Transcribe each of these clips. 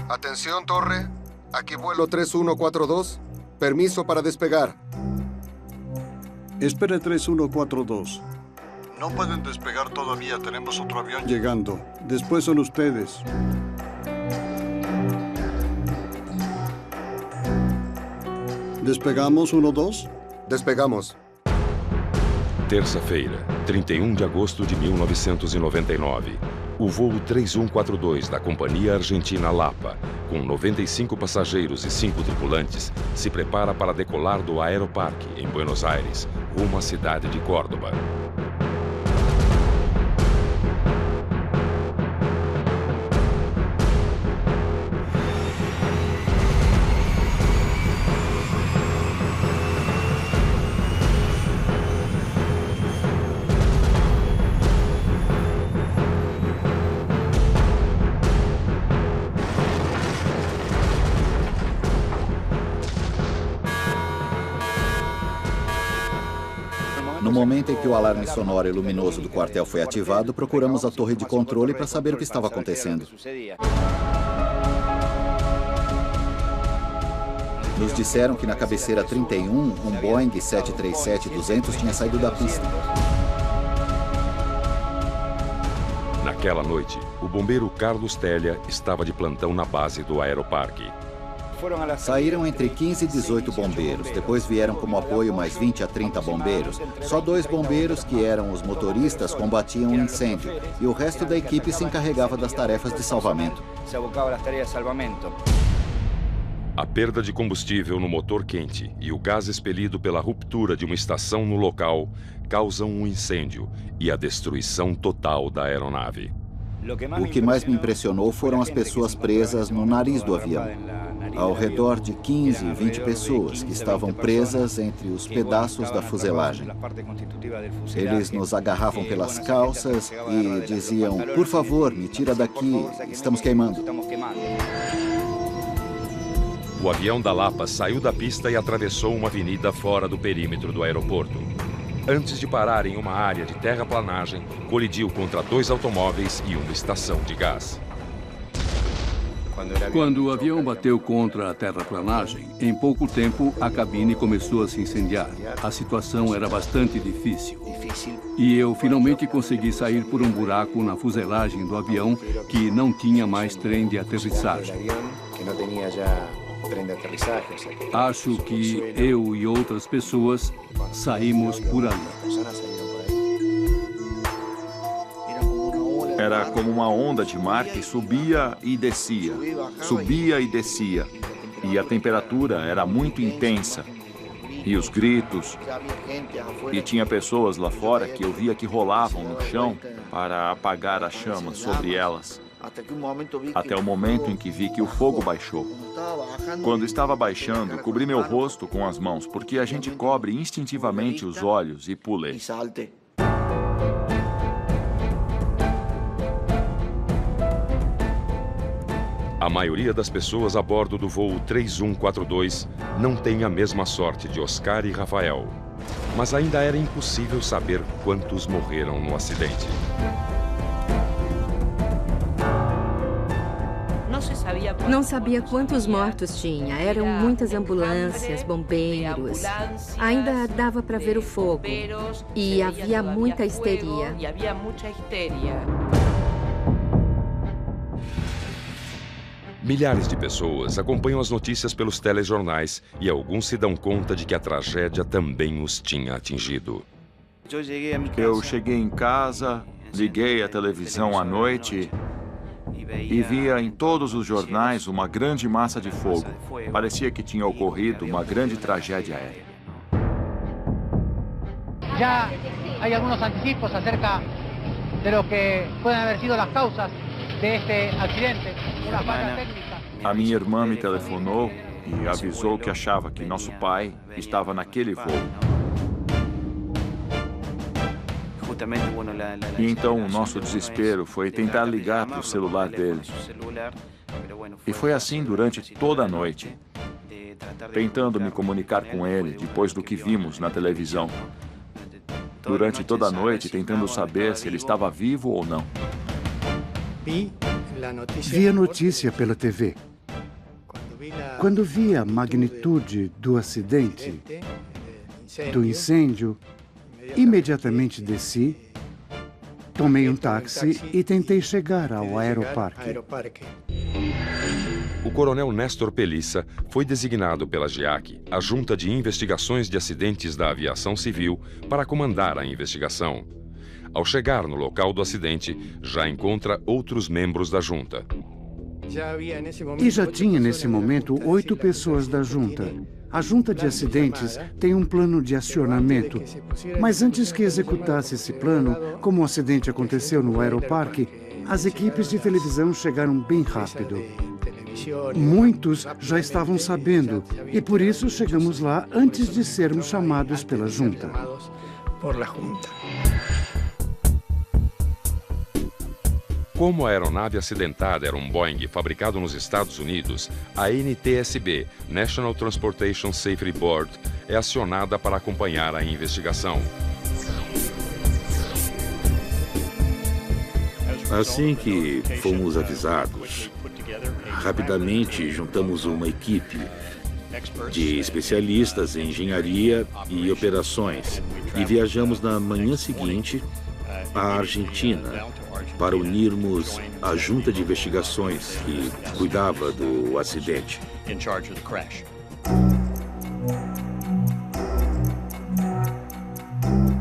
Atención, torre. Aquí vuelo 3142. Permiso para despegar. Espere 3142. No pueden despegar todavía, tenemos otro avión. Llegando. Después son ustedes. ¿Despegamos 1-2? Despegamos. Terça-feira, 31 de agosto de 1999. O voo 3142 da Companhia Argentina Lapa, com 95 passageiros e 5 tripulantes, se prepara para decolar do Aeroparque, em Buenos Aires, rumo à cidade de Córdoba. No momento em que o alarme sonoro e luminoso do quartel foi ativado, procuramos a torre de controle para saber o que estava acontecendo. Nos disseram que na cabeceira 31, um Boeing 737-200 tinha saído da pista. Naquela noite, o bombeiro Carlos Telha estava de plantão na base do Aeroparque. Saíram entre 15 e 18 bombeiros, depois vieram como apoio mais 20 a 30 bombeiros. Só 2 bombeiros, que eram os motoristas, combatiam o incêndio, e o resto da equipe se encarregava das tarefas de salvamento. A perda de combustível no motor quente e o gás expelido pela ruptura de uma estação no local causam um incêndio e a destruição total da aeronave. O que mais me impressionou foram as pessoas presas no nariz do avião. Ao redor de 15, 20 pessoas que estavam presas entre os pedaços da fuselagem. Eles nos agarravam pelas calças e diziam: "Por favor, me tira daqui, estamos queimando." O avião da Lapa saiu da pista e atravessou uma avenida fora do perímetro do aeroporto. Antes de parar em uma área de terraplanagem, colidiu contra 2 automóveis e uma estação de gás. Quando o avião bateu contra a terraplanagem, em pouco tempo a cabine começou a se incendiar. A situação era bastante difícil. E eu finalmente consegui sair por um buraco na fuselagem do avião que não tinha mais trem de aterrissagem. Acho que eu e outras pessoas saímos por ali. Era como uma onda de mar que subia e descia, subia e descia. E a temperatura era muito intensa. E os gritos. E tinha pessoas lá fora que eu via que rolavam no chão para apagar a chama sobre elas. Até o momento em que vi que o fogo baixou. Quando estava baixando, cobri meu rosto com as mãos, porque a gente cobre instintivamente os olhos, e pulei. A maioria das pessoas a bordo do voo 3142 não tem a mesma sorte de Oscar e Rafael. Mas ainda era impossível saber quantos morreram no acidente. Não sabia quantos mortos tinha. Eram muitas ambulâncias, bombeiros. Ainda dava para ver o fogo. E havia muita histeria. Milhares de pessoas acompanham as notícias pelos telejornais e alguns se dão conta de que a tragédia também os tinha atingido. Eu cheguei em casa, liguei a televisão à noite e via em todos os jornais uma grande massa de fogo. Parecia que tinha ocorrido uma grande tragédia aérea. Já há alguns anticipos acerca de lo que podem haver sido as causas A minha irmã me telefonou e avisou que achava que nosso pai estava naquele voo. E então o nosso desespero foi tentar ligar para o celular dele. E foi assim durante toda a noite, tentando me comunicar com ele depois do que vimos na televisão. Durante toda a noite, tentando saber se ele estava vivo ou não. Vi a notícia pela TV. Quando vi a magnitude do acidente, do incêndio, imediatamente desci, tomei um táxi e tentei chegar ao aeroparque. O coronel Néstor Pelissa foi designado pela GEAC, a Junta de Investigações de Acidentes da Aviação Civil, para comandar a investigação. Ao chegar no local do acidente, já encontra outros membros da junta. E já tinha nesse momento 8 pessoas da junta. A junta de acidentes tem um plano de acionamento, mas antes que executasse esse plano, como o acidente aconteceu no aeroparque, as equipes de televisão chegaram bem rápido. Muitos já estavam sabendo e por isso chegamos lá antes de sermos chamados pela junta. Como a aeronave acidentada era um Boeing fabricado nos Estados Unidos, a NTSB, National Transportation Safety Board, é acionada para acompanhar a investigação. Assim que fomos avisados, rapidamente juntamos uma equipe de especialistas em engenharia e operações e viajamos na manhã seguinte à Argentina para unirmos a junta de investigações que cuidava do acidente.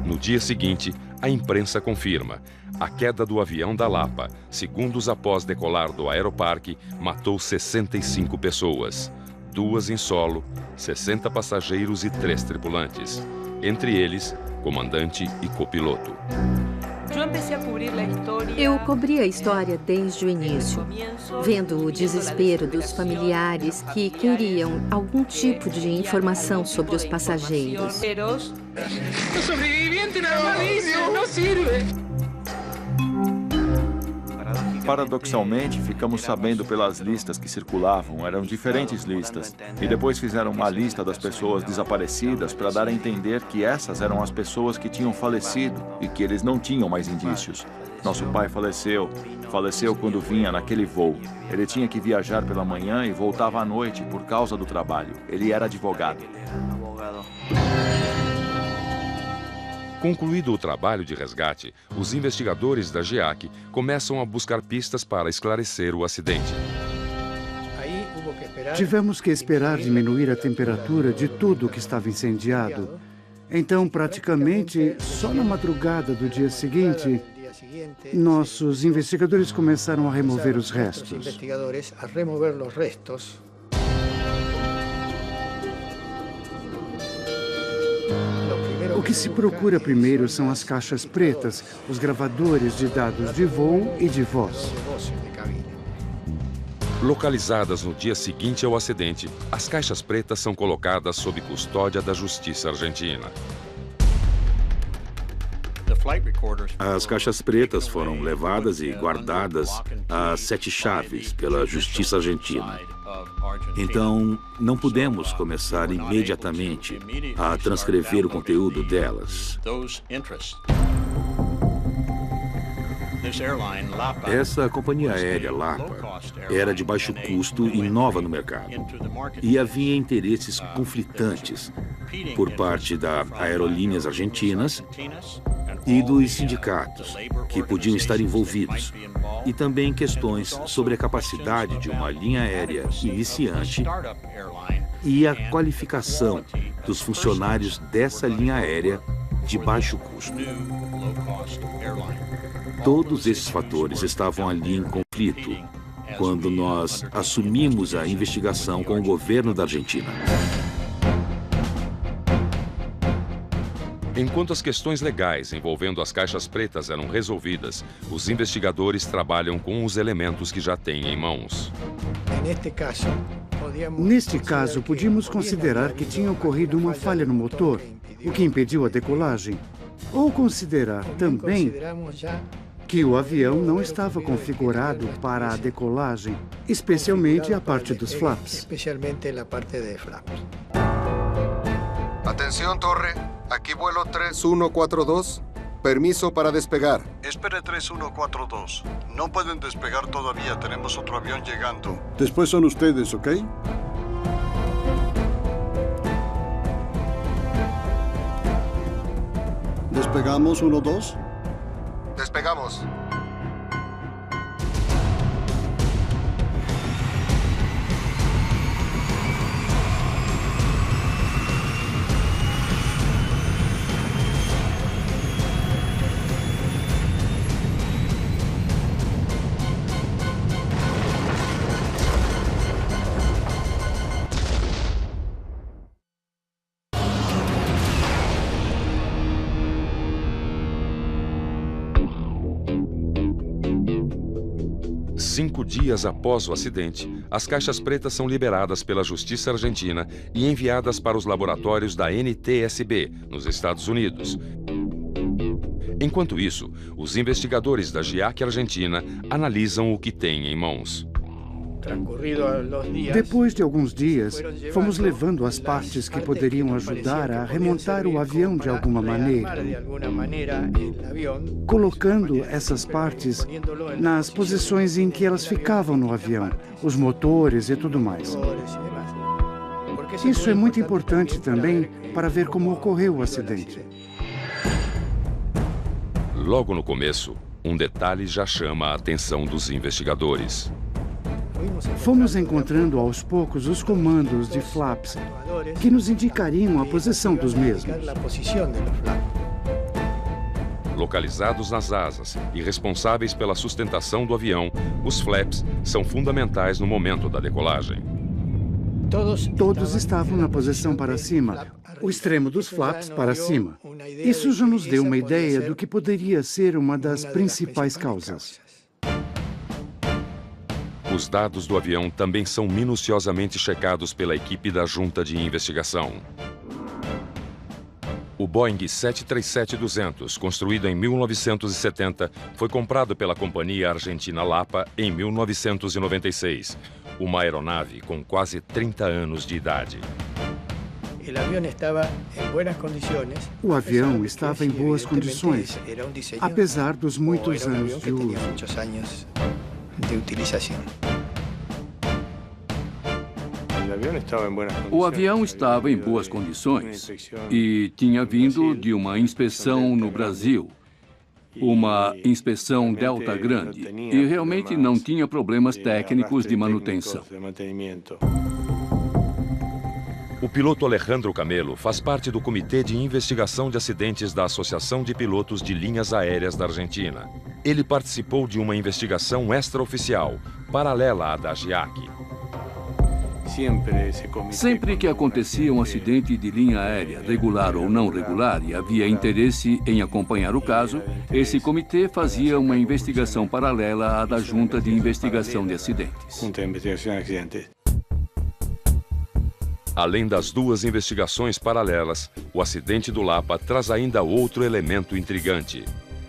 No dia seguinte, a imprensa confirma: a queda do avião da Lapa, segundos após decolar do aeroparque, matou 65 pessoas. 2 em solo, 60 passageiros e 3 tripulantes. Entre eles, comandante e copiloto. Eu cobri a história desde o início, vendo o desespero dos familiares que queriam algum tipo de informação sobre os passageiros. Paradoxalmente, ficamos sabendo pelas listas que circulavam, eram diferentes listas. E depois fizeram uma lista das pessoas desaparecidas para dar a entender que essas eram as pessoas que tinham falecido e que eles não tinham mais indícios. Nosso pai faleceu quando vinha naquele voo. Ele tinha que viajar pela manhã e voltava à noite por causa do trabalho. Ele era advogado. Concluído o trabalho de resgate, os investigadores da GEAC começam a buscar pistas para esclarecer o acidente. Tivemos que esperar diminuir a temperatura de tudo que estava incendiado. Então, praticamente, só na madrugada do dia seguinte, nossos investigadores começaram a remover os restos. O que se procura primeiro são as caixas pretas, os gravadores de dados de voo e de voz. Localizadas no dia seguinte ao acidente, as caixas pretas são colocadas sob custódia da Justiça Argentina. As caixas pretas foram levadas e guardadas às 7 chaves pela Justiça Argentina. Então, não pudemos começar imediatamente a transcrever o conteúdo delas. Essa companhia aérea Lapa era de baixo custo e nova no mercado. E havia interesses conflitantes por parte das aerolíneas argentinas e dos sindicatos que podiam estar envolvidos, e também questões sobre a capacidade de uma linha aérea iniciante e a qualificação dos funcionários dessa linha aérea de baixo custo. Todos esses fatores estavam ali em conflito quando nós assumimos a investigação com o governo da Argentina. Enquanto as questões legais envolvendo as caixas pretas eram resolvidas, os investigadores trabalham com os elementos que já têm em mãos. Neste caso, podíamos considerar que tinha ocorrido uma falha no motor, o que impediu a decolagem. Ou considerar também que o avião não estava configurado para a decolagem, especialmente a parte dos flaps. Atención, torre. Aquí vuelo 3142. Permiso para despegar. Espere 3142. No pueden despegar todavía, tenemos otro avión llegando. Después son ustedes, ¿ok? ¿Despegamos 1-2? Despegamos. Cinco dias após o acidente, as caixas pretas são liberadas pela Justiça Argentina e enviadas para os laboratórios da NTSB, nos Estados Unidos. Enquanto isso, os investigadores da GIAC Argentina analisam o que têm em mãos. Depois de alguns dias, fomos levando as partes que poderiam ajudar a remontar o avião de alguma maneira, colocando essas partes nas posições em que elas ficavam no avião, os motores e tudo mais. Isso é muito importante também para ver como ocorreu o acidente. Logo no começo, um detalhe já chama a atenção dos investigadores. Fomos encontrando aos poucos os comandos de flaps que nos indicariam a posição dos mesmos. Localizados nas asas e responsáveis pela sustentação do avião, os flaps são fundamentais no momento da decolagem. Todos estavam na posição para cima, o extremo dos flaps para cima. Isso já nos deu uma ideia do que poderia ser uma das principais causas. Os dados do avião também são minuciosamente checados pela equipe da Junta de Investigação. O Boeing 737-200, construído em 1970, foi comprado pela companhia argentina Lapa em 1996. Uma aeronave com quase 30 anos de idade. O avião estava em boas condições, apesar dos muitos anos de uso. O avião estava em boas condições e tinha vindo de uma inspeção no Brasil, uma inspeção Delta grande, e realmente não tinha problemas técnicos de manutenção. O piloto Alejandro Camelo faz parte do Comitê de Investigação de Acidentes da Associação de Pilotos de Linhas Aéreas da Argentina. Ele participou de uma investigação extraoficial, paralela à da GIAC. Sempre que acontecia um acidente de linha aérea, regular ou não regular, e havia interesse em acompanhar o caso, esse comitê fazia uma investigação paralela à da Junta de Investigação de Acidentes. Além das duas investigações paralelas, o acidente do Lapa traz ainda outro elemento intrigante: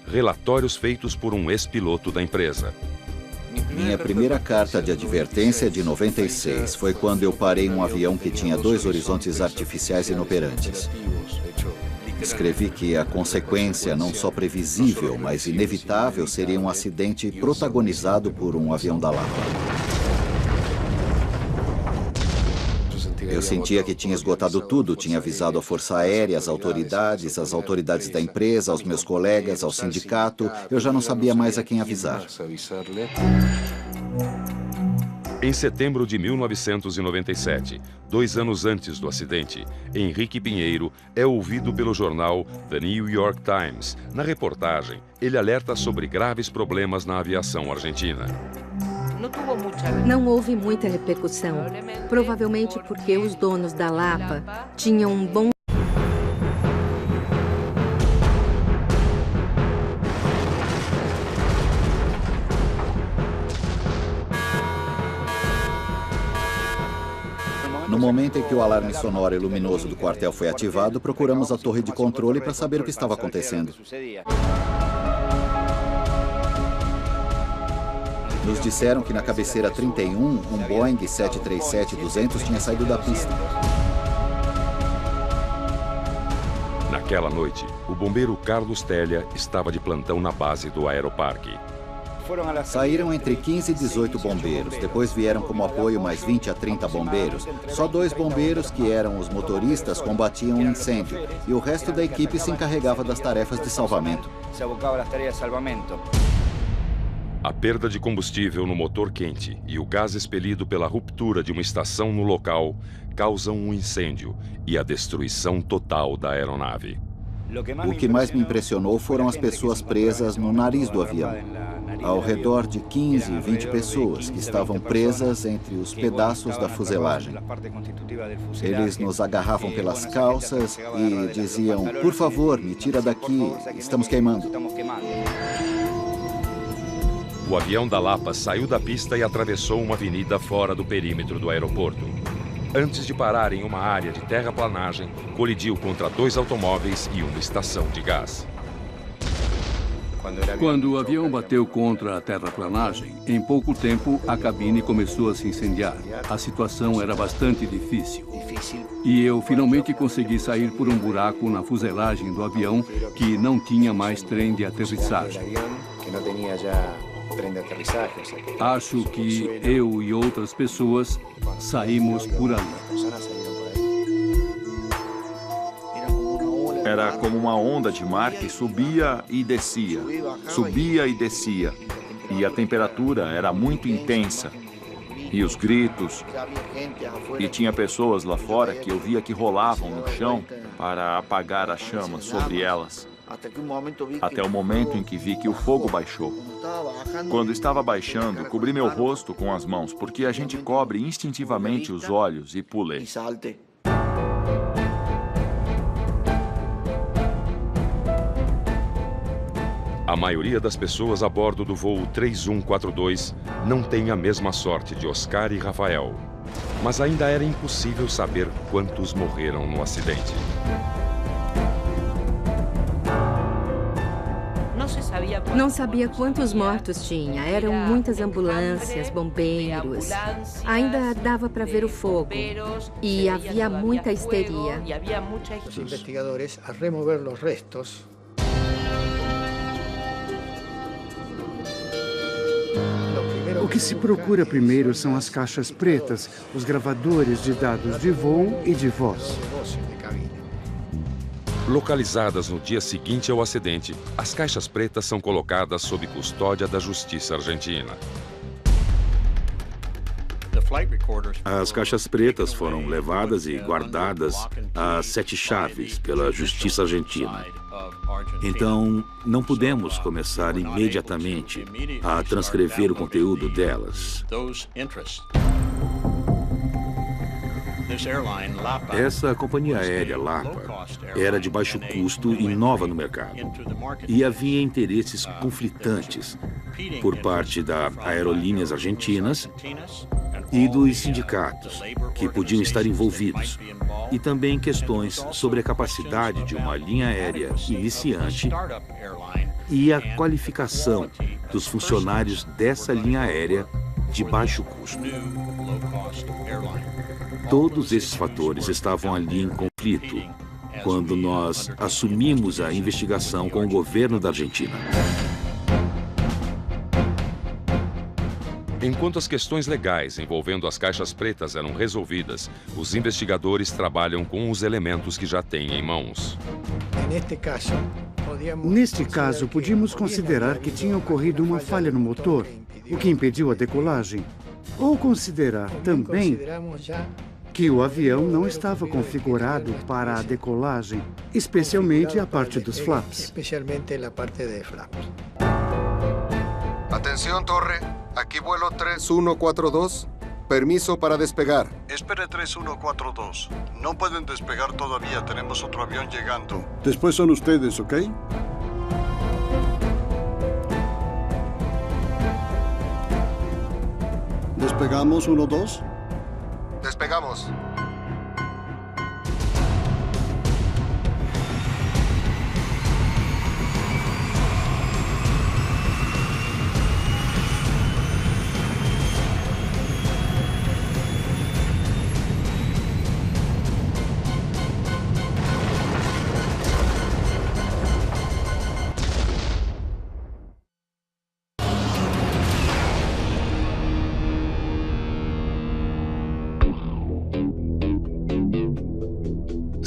relatórios feitos por um ex-piloto da empresa. Minha primeira carta de advertência é de 96. Foi quando eu parei um avião que tinha 2 horizontes artificiais inoperantes. Escrevi que a consequência, não só previsível, mas inevitável, seria um acidente protagonizado por um avião da Lapa. Eu sentia que tinha esgotado tudo, tinha avisado a Força Aérea, as autoridades da empresa, aos meus colegas, ao sindicato. Eu já não sabia mais a quem avisar. Em setembro de 1997, 2 anos antes do acidente, Henrique Pinheiro é ouvido pelo jornal The New York Times. Na reportagem, ele alerta sobre graves problemas na aviação argentina. Não houve muita repercussão, provavelmente porque os donos da Lapa tinham um bom No momento em que o alarme sonoro e luminoso do quartel foi ativado, procuramos a torre de controle para saber o que estava acontecendo. Nos disseram que na cabeceira 31, um Boeing 737-200 tinha saído da pista. Naquela noite, o bombeiro Carlos Telha estava de plantão na base do aeroparque. Saíram entre 15 e 18 bombeiros. Depois vieram como apoio mais 20 a 30 bombeiros. Só 2 bombeiros, que eram os motoristas, combatiam o incêndio. E o resto da equipe se encarregava das tarefas de salvamento. A perda de combustível no motor quente e o gás expelido pela ruptura de uma estação no local causam um incêndio e a destruição total da aeronave. O que mais me impressionou foram as pessoas presas no nariz do avião. Ao redor de 15, 20 pessoas que estavam presas entre os pedaços da fuselagem. Eles nos agarravam pelas calças e diziam: "Por favor, me tira daqui, estamos queimando." O avião da Lapa saiu da pista e atravessou uma avenida fora do perímetro do aeroporto. Antes de parar em uma área de terraplanagem, colidiu contra 2 automóveis e uma estação de gás. Quando o avião bateu contra a terraplanagem, em pouco tempo a cabine começou a se incendiar. A situação era bastante difícil. E eu finalmente consegui sair por um buraco na fuselagem do avião que não tinha mais trem de aterrissagem. Acho que eu e outras pessoas saímos por ali. Era como uma onda de mar que subia e descia, subia e descia. E a temperatura era muito intensa. E os gritos. E tinha pessoas lá fora que eu via que rolavam no chão para apagar a chama sobre elas. Até o momento em que vi que o fogo baixou. Quando estava baixando, cobri meu rosto com as mãos, porque a gente cobre instintivamente os olhos e pulei. A maioria das pessoas a bordo do voo 3142 não tem a mesma sorte de Oscar e Rafael. Mas ainda era impossível saber quantos morreram no acidente. Não sabia quantos mortos tinha. Eram muitas ambulâncias, bombeiros. Ainda dava para ver o fogo. E havia muita histeria. Os investigadores a remover os restos. O que se procura primeiro são as caixas pretas, os gravadores de dados de voo e de voz. Localizadas no dia seguinte ao acidente, as caixas pretas são colocadas sob custódia da Justiça Argentina. As caixas pretas foram levadas e guardadas às 7 chaves pela Justiça Argentina. Então, não pudemos começar imediatamente a transcrever o conteúdo delas. Essa companhia aérea Lapa era de baixo custo e nova no mercado. E havia interesses conflitantes por parte das aerolíneas argentinas e dos sindicatos que podiam estar envolvidos. E também questões sobre a capacidade de uma linha aérea iniciante e a qualificação dos funcionários dessa linha aérea de baixo custo. Todos esses fatores estavam ali em conflito quando nós assumimos a investigação com o governo da Argentina. Enquanto as questões legais envolvendo as caixas pretas eram resolvidas, os investigadores trabalham com os elementos que já têm em mãos. Neste caso, podíamos considerar que tinha ocorrido uma falha no motor, o que impediu a decolagem. Ou considerar também que o avião não estava configurado para a decolagem, especialmente a parte dos flaps. Atención, torre. Aquí vuelo 3142. Permiso para despegar. Espere 3142. No pueden despegar todavía, tenemos otro avión llegando. Después son ustedes, ¿ok? ¿Despegamos 1-2? Despegamos.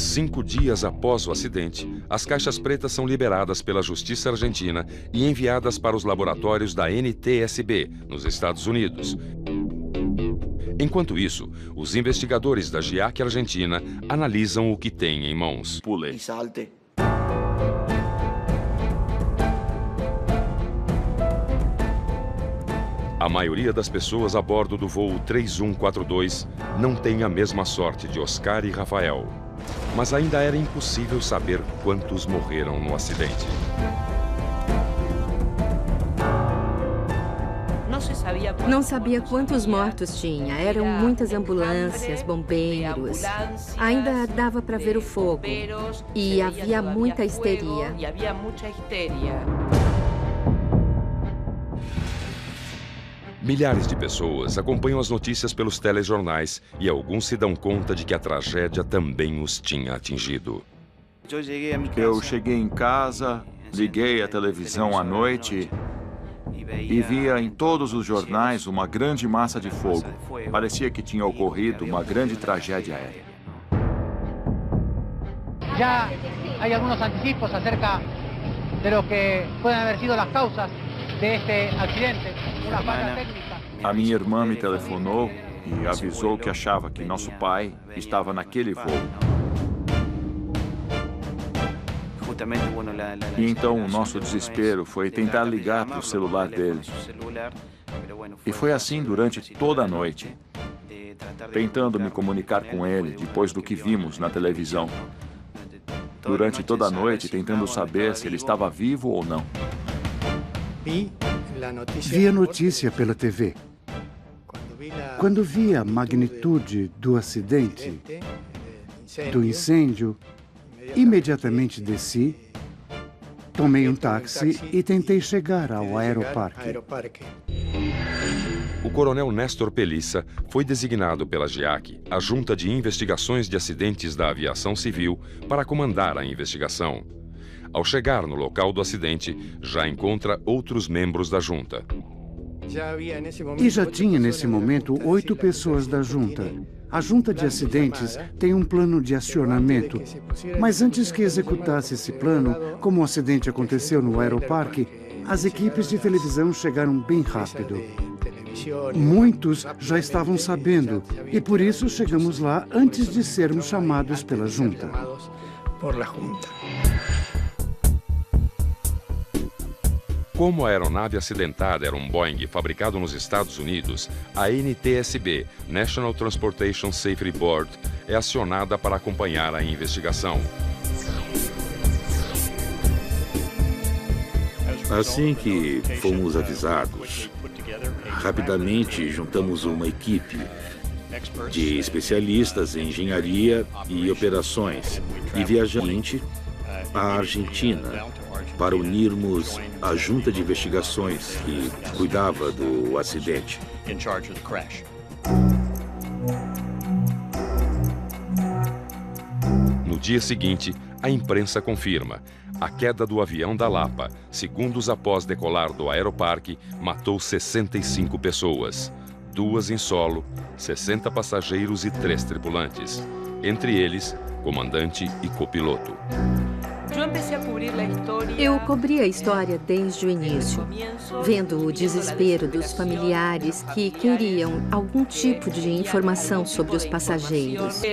5 dias após o acidente, as caixas pretas são liberadas pela Justiça Argentina e enviadas para os laboratórios da NTSB, nos Estados Unidos. Enquanto isso, os investigadores da GIAC Argentina analisam o que têm em mãos. Pule. A maioria das pessoas a bordo do voo 3142 não tem a mesma sorte de Oscar e Rafael. Mas ainda era impossível saber quantos morreram no acidente. Não sabia quantos mortos tinha. Eram muitas ambulâncias, bombeiros. Ainda dava para ver o fogo. E havia muita histeria. Milhares de pessoas acompanham as notícias pelos telejornais e alguns se dão conta de que a tragédia também os tinha atingido. Eu cheguei em casa, liguei a televisão à noite e via em todos os jornais uma grande massa de fogo. Parecia que tinha ocorrido uma grande tragédia aérea. Já há alguns antecipos acerca de lo que podem haber sido as causas deste acidente. Uma falha técnica. A minha irmã me telefonou e avisou que achava que nosso pai estava naquele voo. E então o nosso desespero foi tentar ligar para o celular dele. E foi assim durante toda a noite, tentando me comunicar com ele depois do que vimos na televisão. Durante toda a noite, tentando saber se ele estava vivo ou não. Vi a notícia pela TV. Quando vi a magnitude do acidente, do incêndio, imediatamente desci, tomei um táxi e tentei chegar ao aeroparque. O coronel Néstor Pelissa foi designado pela GIAC, a Junta de Investigações de Acidentes da Aviação Civil, para comandar a investigação. Ao chegar no local do acidente, já encontra outros membros da junta. E já tinha nesse momento 8 pessoas da junta. A junta de acidentes tem um plano de acionamento, mas antes que executasse esse plano, como o acidente aconteceu no aeroparque, as equipes de televisão chegaram bem rápido. Muitos já estavam sabendo, e por isso chegamos lá antes de sermos chamados pela junta. Como a aeronave acidentada era um Boeing fabricado nos Estados Unidos, a NTSB, National Transportation Safety Board, é acionada para acompanhar a investigação. Assim que fomos avisados, rapidamente juntamos uma equipe de especialistas em engenharia e operações e viajamos à Argentina para unirmos a junta de investigações que cuidava do acidente. No dia seguinte, a imprensa confirma. A queda do avião da Lapa, segundos após decolar do aeroparque, matou 65 pessoas. 2 em solo, 60 passageiros e 3 tripulantes. Entre eles, comandante e copiloto. Eu cobri a história desde o início, vendo o desespero dos familiares que queriam algum tipo de informação sobre os passageiros.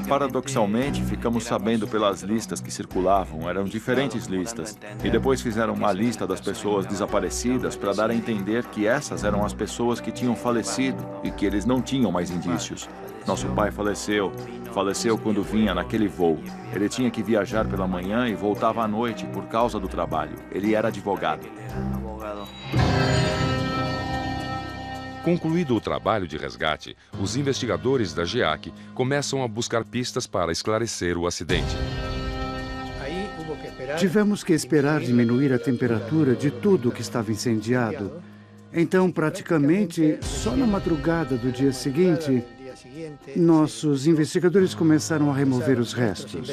Paradoxalmente, ficamos sabendo pelas listas que circulavam, eram diferentes listas. E depois fizeram uma lista das pessoas desaparecidas para dar a entender que essas eram as pessoas que tinham falecido e que eles não tinham mais indícios. Nosso pai faleceu quando vinha naquele voo. Ele tinha que viajar pela manhã e voltava à noite por causa do trabalho. Ele era advogado. Concluído o trabalho de resgate, os investigadores da GIAC começam a buscar pistas para esclarecer o acidente. Tivemos que esperar diminuir a temperatura de tudo que estava incendiado. Então, praticamente, só na madrugada do dia seguinte, nossos investigadores começaram a remover os restos.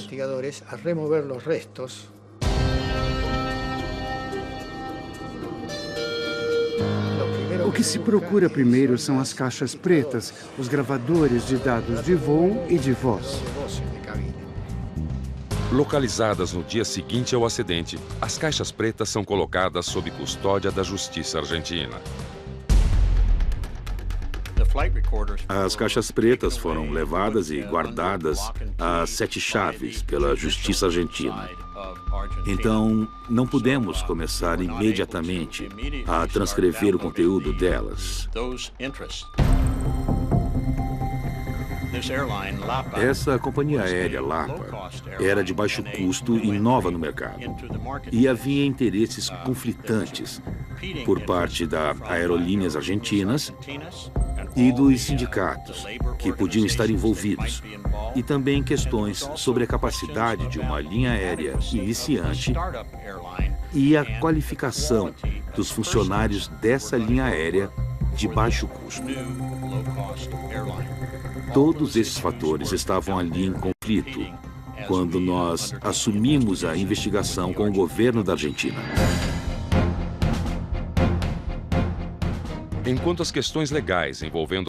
O que se procura primeiro são as caixas pretas, os gravadores de dados de voo e de voz. Localizadas no dia seguinte ao acidente, as caixas pretas são colocadas sob custódia da Justiça Argentina. As caixas pretas foram levadas e guardadas às 7 chaves pela Justiça Argentina. Então, não pudemos começar imediatamente a transcrever o conteúdo delas. Essa companhia aérea Lapa era de baixo custo e nova no mercado. E havia interesses conflitantes por parte das aerolíneas argentinas e dos sindicatos que podiam estar envolvidos. E também questões sobre a capacidade de uma linha aérea iniciante e a qualificação dos funcionários dessa linha aérea de baixo custo. Todos esses fatores estavam ali em conflito quando nós assumimos a investigação com o governo da Argentina. Enquanto as questões legais envolvendo